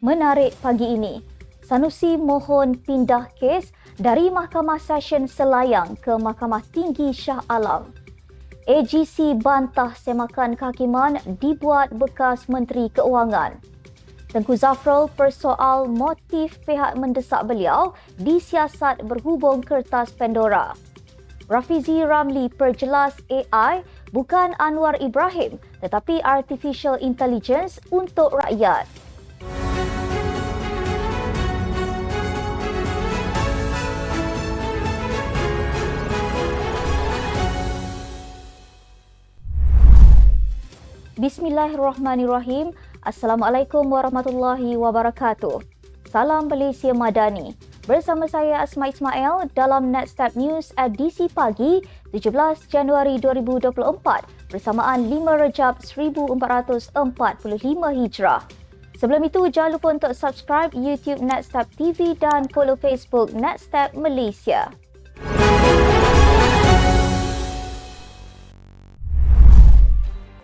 Menarik pagi ini, Sanusi mohon pindah kes dari Mahkamah Session Selayang ke Mahkamah Tinggi Shah Alam. AGC bantah semakan kehakiman dibuat bekas Menteri Keuangan. Tengku Zafrul persoal motif pihak mendesak beliau disiasat berhubung kertas Pandora. Rafizi Ramli perjelas AI bukan Anwar Ibrahim tetapi Artificial Intelligence untuk rakyat. Bismillahirrahmanirrahim. Assalamualaikum warahmatullahi wabarakatuh. Salam Malaysia Madani. Bersama saya Asma Ismail dalam Netstep News edisi pagi 17 Januari 2024 bersamaan 5 Rejab 1445 Hijrah. Sebelum itu, jangan lupa untuk subscribe YouTube Netstep TV dan follow Facebook Netstep Malaysia.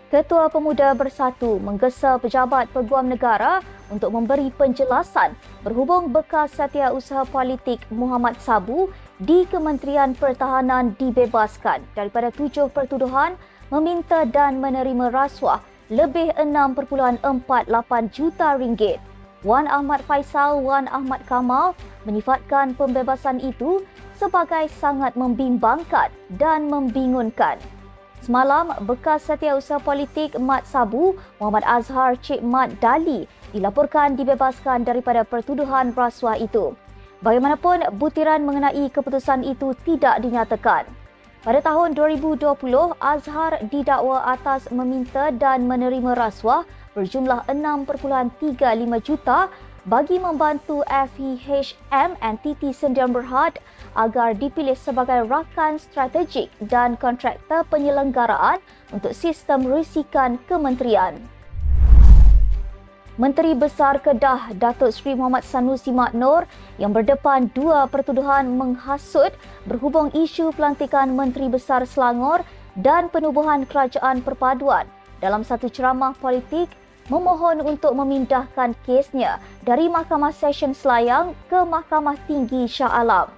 Ketua Pemuda Bersatu menggesa Pejabat Peguam Negara untuk memberi penjelasan berhubung bekas Setiausaha Politik Muhammad Sabu di Kementerian Pertahanan dibebaskan daripada 7 pertuduhan meminta dan menerima rasuah lebih 6.48 juta ringgit. Wan Ahmad Faisal Wan Ahmad Kamal menyifatkan pembebasan itu sebagai sangat membimbangkan dan membingungkan. Semalam, bekas Setiausaha Politik Mat Sabu, Muhammad Azhar Cik Mat Dali dilaporkan dibebaskan daripada pertuduhan rasuah itu. Bagaimanapun, butiran mengenai keputusan itu tidak dinyatakan. Pada tahun 2020, Azhar didakwa atas meminta dan menerima rasuah berjumlah 6.35 juta bagi membantu FEHM entiti Sdn Bhd agar dipilih sebagai rakan strategik dan kontraktor penyelenggaraan untuk sistem risikan kementerian. Menteri Besar Kedah Datuk Seri Muhammad Sanusi Mak Noor yang berdepan 2 pertuduhan menghasut berhubung isu pelantikan Menteri Besar Selangor dan penubuhan kerajaan perpaduan dalam satu ceramah politik memohon untuk memindahkan kesnya dari Mahkamah Session Selayang ke Mahkamah Tinggi Shah Alam.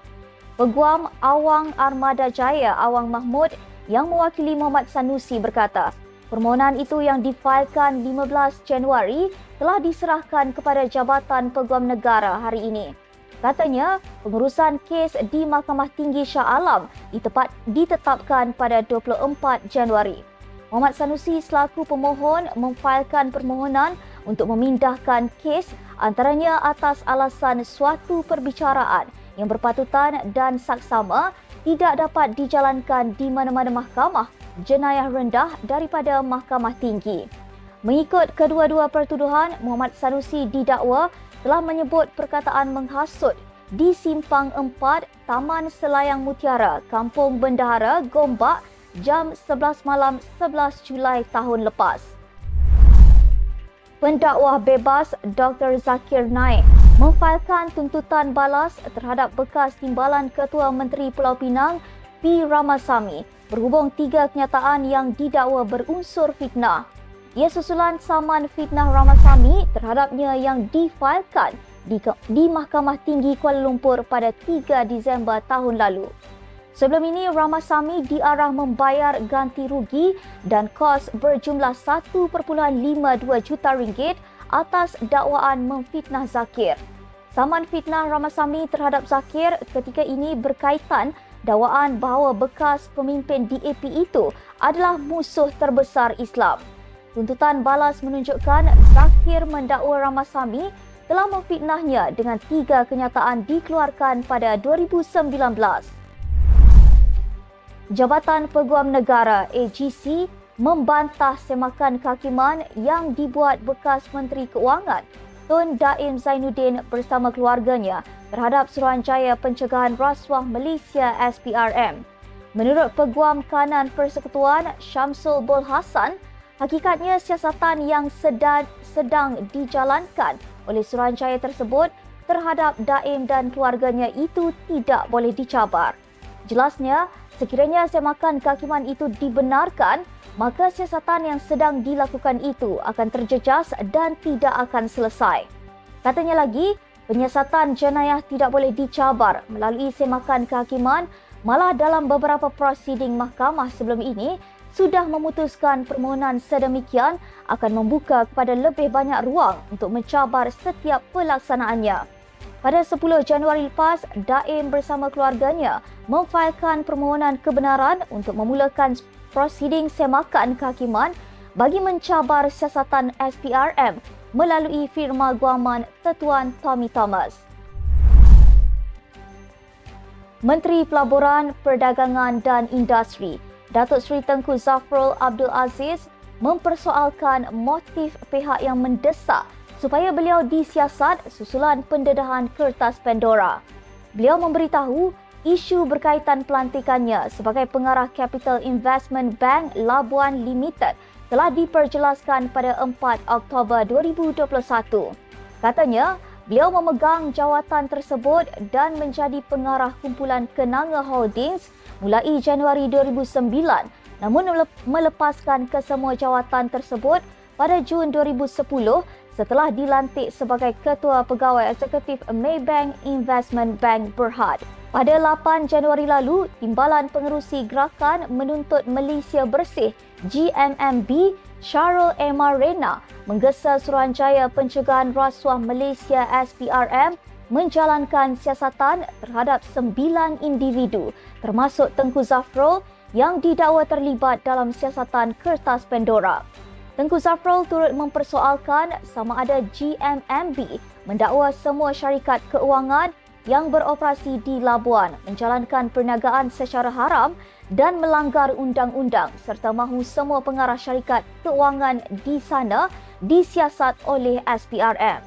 Peguam Awang Armada Jaya Awang Mahmud yang mewakili Muhammad Sanusi berkata, permohonan itu yang difailkan 15 Januari telah diserahkan kepada Jabatan Peguam Negara hari ini. Katanya, pengurusan kes di Mahkamah Tinggi Shah Alam ditetapkan pada 24 Januari. Muhammad Sanusi selaku pemohon memfailkan permohonan untuk memindahkan kes antaranya atas alasan suatu perbicaraan yang berpatutan dan saksama tidak dapat dijalankan di mana-mana mahkamah jenayah rendah daripada Mahkamah Tinggi. Mengikut kedua-dua pertuduhan, Muhammad Sanusi didakwa telah menyebut perkataan menghasut di Simpang 4 Taman Selayang Mutiara, Kampung Bendahara, Gombak, jam 11 malam 11 Julai tahun lepas. Pendakwah bebas Dr. Zakir Naik memfailkan tuntutan balas terhadap bekas Timbalan Ketua Menteri Pulau Pinang P. Ramasamy berhubung 3 kenyataan yang didakwa berunsur fitnah. Ia susulan saman fitnah Ramasamy terhadapnya yang difailkan di Mahkamah Tinggi Kuala Lumpur pada 3 Disember tahun lalu. Sebelum ini, Ramasamy diarah membayar ganti rugi dan kos berjumlah 1.52 juta ringgit atas dakwaan memfitnah Zakir. Saman fitnah Ramasamy terhadap Zakir ketika ini berkaitan dakwaan bahawa bekas pemimpin DAP itu adalah musuh terbesar Islam. Tuntutan balas menunjukkan Zakir mendakwa Ramasamy telah memfitnahnya dengan 3 kenyataan dikeluarkan pada 2019. Jabatan Peguam Negara AGC membantah semakan kehakiman yang dibuat bekas Menteri Keuangan Tun Daim Zainuddin bersama keluarganya terhadap Suruhanjaya Pencegahan Rasuah Malaysia SPRM. Menurut Peguam Kanan Persekutuan Syamsul Bul Hassan, hakikatnya siasatan yang sedang dijalankan oleh Suruhanjaya tersebut terhadap Daim dan keluarganya itu tidak boleh dicabar. Jelasnya, sekiranya semakan kehakiman itu dibenarkan, maka siasatan yang sedang dilakukan itu akan terjejas dan tidak akan selesai. Katanya lagi, penyiasatan jenayah tidak boleh dicabar melalui semakan kehakiman, malah dalam beberapa prosiding mahkamah sebelum ini sudah memutuskan permohonan sedemikian akan membuka kepada lebih banyak ruang untuk mencabar setiap pelaksanaannya. Pada 10 Januari lepas, Daim bersama keluarganya memfailkan permohonan kebenaran untuk memulakan prosiding semakan kehakiman bagi mencabar siasatan SPRM melalui firma guaman Tetuan Tommy Thomas. Menteri Pelaburan, Perdagangan dan Industri Datuk Seri Tengku Zafrul Abdul Aziz mempersoalkan motif pihak yang mendesak supaya beliau disiasat susulan pendedahan kertas Pandora. Beliau memberitahu isu berkaitan pelantikannya sebagai pengarah Capital Investment Bank Labuan Limited telah diperjelaskan pada 4 Oktober 2021. Katanya, beliau memegang jawatan tersebut dan menjadi pengarah kumpulan Kenanga Holdings mulai Januari 2009, namun melepaskan kesemua jawatan tersebut pada Jun 2010 setelah dilantik sebagai Ketua Pegawai Eksekutif Maybank Investment Bank Berhad. Pada 8 Januari lalu, Timbalan Pengerusi Gerakan Menuntut Malaysia Bersih GMMB Syarul Emma Rena menggesa Suruhanjaya Pencegahan Rasuah Malaysia SPRM menjalankan siasatan terhadap 9 individu termasuk Tengku Zafrul yang didakwa terlibat dalam siasatan kertas Pandora. Tengku Zafrul turut mempersoalkan sama ada GMMB mendakwa semua syarikat keuangan yang beroperasi di Labuan menjalankan perniagaan secara haram dan melanggar undang-undang serta mahu semua pengarah syarikat keuangan di sana disiasat oleh SPRM.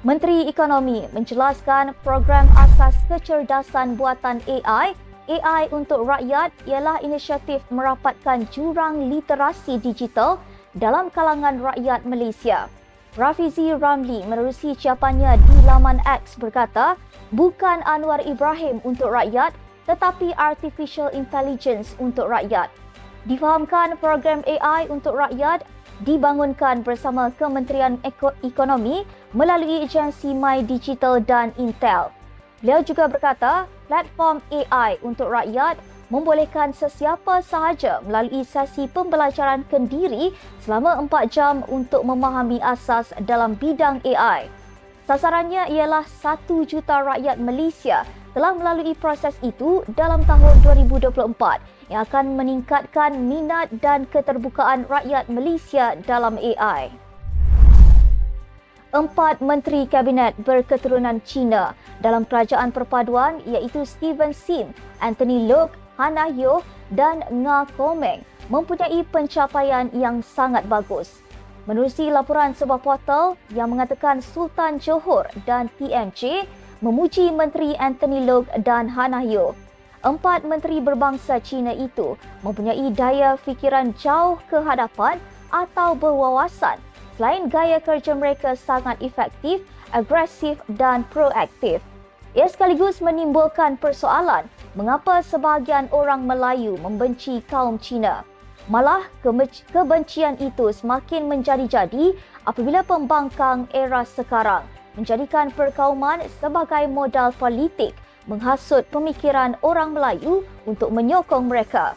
Menteri Ekonomi menjelaskan program asas kecerdasan buatan AI untuk rakyat ialah inisiatif merapatkan jurang literasi digital dalam kalangan rakyat Malaysia. Rafizi Ramli menerusi ucapannya di laman X berkata, bukan Anwar Ibrahim untuk rakyat tetapi Artificial Intelligence untuk rakyat. Difahamkan program AI untuk rakyat dibangunkan bersama Kementerian Ekonomi melalui agensi My Digital dan Intel. Beliau juga berkata, platform AI untuk rakyat membolehkan sesiapa sahaja melalui sesi pembelajaran kendiri selama 4 jam untuk memahami asas dalam bidang AI. Sasarannya ialah 1 juta rakyat Malaysia telah melalui proses itu dalam tahun 2024 yang akan meningkatkan minat dan keterbukaan rakyat Malaysia dalam AI. 4 Menteri Kabinet berketurunan Cina dalam kerajaan perpaduan iaitu Steven Sim, Anthony Loke, Hannah Yeoh dan Nga Komeng mempunyai pencapaian yang sangat bagus. Menerusi laporan sebuah portal yang mengatakan Sultan Johor dan TMJ memuji Menteri Anthony Loke dan Hannah Yeoh. 4 menteri berbangsa Cina itu mempunyai daya fikiran jauh ke hadapan atau berwawasan. Selain gaya kerja mereka sangat efektif, agresif dan proaktif. Ia sekaligus menimbulkan persoalan mengapa sebahagian orang Melayu membenci kaum Cina. Malah kebencian itu semakin menjadi-jadi apabila pembangkang era sekarang menjadikan perkauman sebagai modal politik menghasut pemikiran orang Melayu untuk menyokong mereka.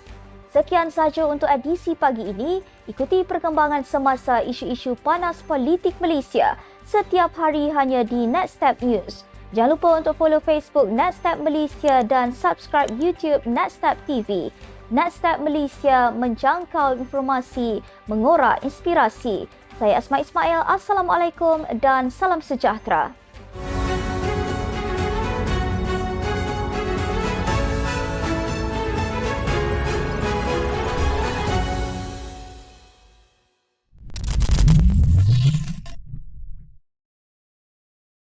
Sekian sahaja untuk edisi pagi ini. Ikuti perkembangan semasa isu-isu panas politik Malaysia setiap hari hanya di Netstep News. Jangan lupa untuk follow Facebook Netstep Malaysia dan subscribe YouTube Netstep TV. Netstep Malaysia menjangkau informasi, mengorak inspirasi. Saya Asma Ismail. Assalamualaikum dan salam sejahtera.